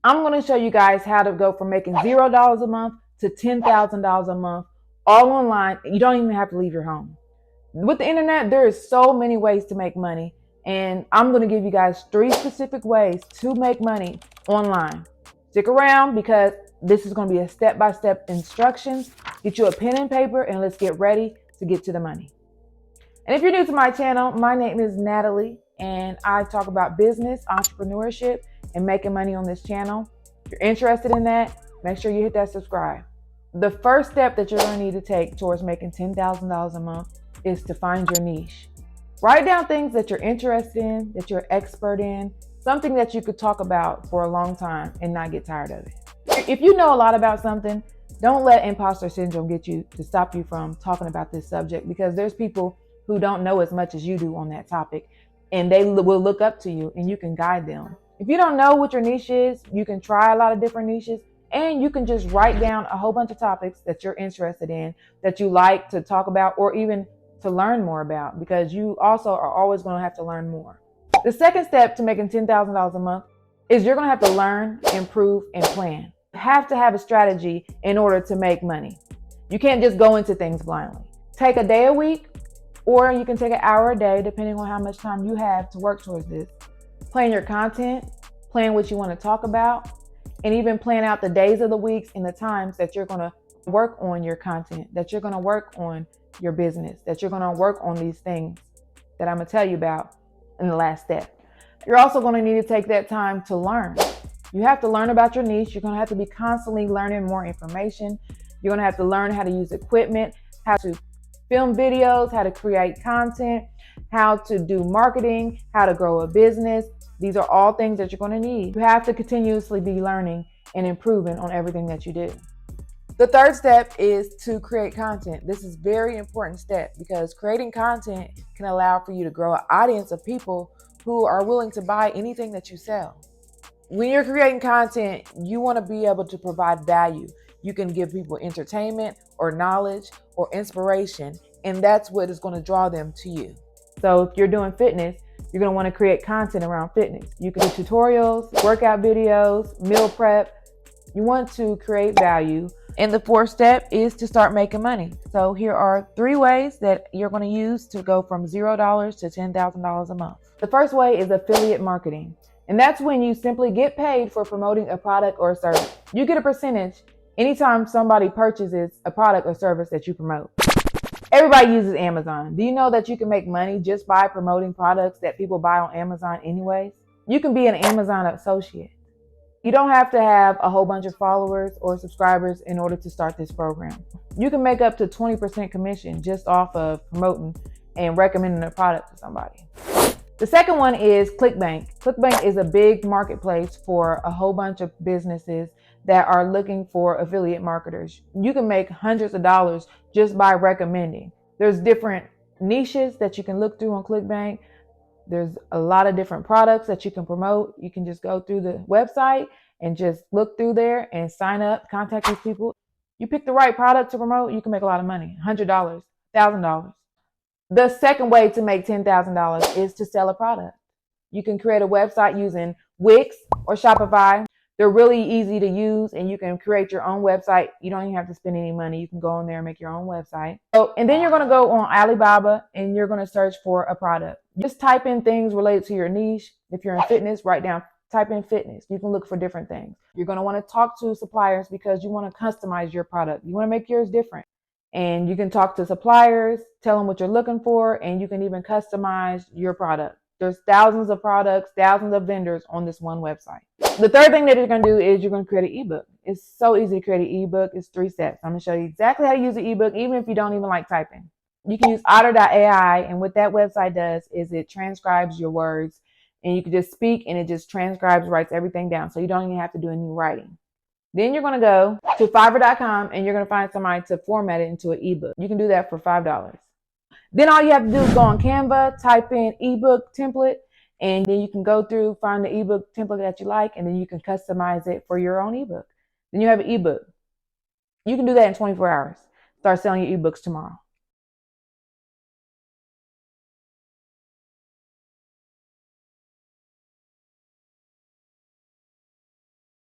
I'm going to show you guys how to go from making $0 a month to $10,000 a month, all online. You don't even have to leave your home. With the internet, there is so many ways to make money, and I'm going to give you guys 3 specific ways to make money online. Stick around because this is going to be a step-by-step instructions. Get you a pen and paper and let's get ready to get to the money. And if you're new to my channel, my name is Natalie and I talk about business, entrepreneurship, and making money on this channel. If you're interested in that, make sure you hit that subscribe. The first step that you're going to need to take towards making $10,000 a month is to find your niche. Write down things that you're interested in, that you're expert in, something that you could talk about for a long time and not get tired of it. If you know a lot about something, don't let imposter syndrome get you to stop you from talking about this subject, because there's people who don't know as much as you do on that topic, and they will look up to you and you can guide them. If you don't know what your niche is, you can try a lot of different niches, and you can just write down a whole bunch of topics that you're interested in, that you like to talk about, or even to learn more about, because you also are always going to have to learn more. The second step to making $10,000 a month is you're going to have to learn, improve, and plan. You have to have a strategy in order to make money. You can't just go into things blindly. Take a day a week, or you can take an hour a day, depending on how much time you have to work towards this. Plan your content, plan what you want to talk about, and even plan out the days of the weeks and the times that you're going to work on your content, that you're going to work on your business, that you're going to work on these things that I'm going to tell you about in the last step. You're also going to need to take that time to learn. You have to learn about your niche. You're going to have to be constantly learning more information. You're going to have to learn how to use equipment, how to film videos, how to create content, how to do marketing, how to grow a business. These are all things that you're going to need. You have to continuously be learning and improving on everything that you do. The third step is to create content. This is a very important step, because creating content can allow for you to grow an audience of people who are willing to buy anything that you sell. When you're creating content, you want to be able to provide value. You can give people entertainment or knowledge or inspiration, and that's what is going to draw them to you. So if you're doing fitness, you're going to want to create content around fitness. You can do tutorials, workout videos, meal prep. You want to create value. And the fourth step is to start making money. So here are 3 ways that you're going to use to go from $0 to $10,000 a month. The first way is affiliate marketing. And that's when you simply get paid for promoting a product or a service. You get a percentage anytime somebody purchases a product or service that you promote. Everybody uses Amazon. Do you know that you can make money just by promoting products that people buy on Amazon anyways? You can be an Amazon associate. You don't have to have a whole bunch of followers or subscribers in order to start this program. You can make up to 20% commission just off of promoting and recommending a product to somebody. The second one is ClickBank. ClickBank is a big marketplace for a whole bunch of businesses that are looking for affiliate marketers. You can make hundreds of dollars just by recommending. There's different niches that you can look through on ClickBank. There's a lot of different products that you can promote. You can just go through the website and just look through there and sign up, contact these people. You pick the right product to promote, you can make a lot of money, $100, $1,000. The second way to make $10,000 is to sell a product. You can create a website using Wix or Shopify. They're really easy to use, and you can create your own website. You don't even have to spend any money. You can go on there and make your own website. And then you're going to go on Alibaba and you're going to search for a product. Just type in things related to your niche. If you're in fitness, type in fitness. You can look for different things. You're going to want to talk to suppliers because you want to customize your product. You want to make yours different. And you can talk to suppliers, tell them what you're looking for, and you can even customize your product. There's thousands of products, thousands of vendors on this one website. The third thing that you're going to do is you're going to create an ebook. It's so easy to create an ebook. It's 3 steps. I'm going to show you exactly how to use an ebook, even if you don't even like typing. You can use otter.ai, and what that website does is it transcribes your words, and you can just speak and it just transcribes, writes everything down, so you don't even have to do any writing. Then you're going to go to Fiverr.com and you're going to find somebody to format it into an ebook. You can do that for $5. Then all you have to do is go on Canva, type in ebook template, and then you can go through, find the ebook template that you like, and then you can customize it for your own ebook. Then you have an ebook. You can do that in 24 hours. Start selling your ebooks tomorrow.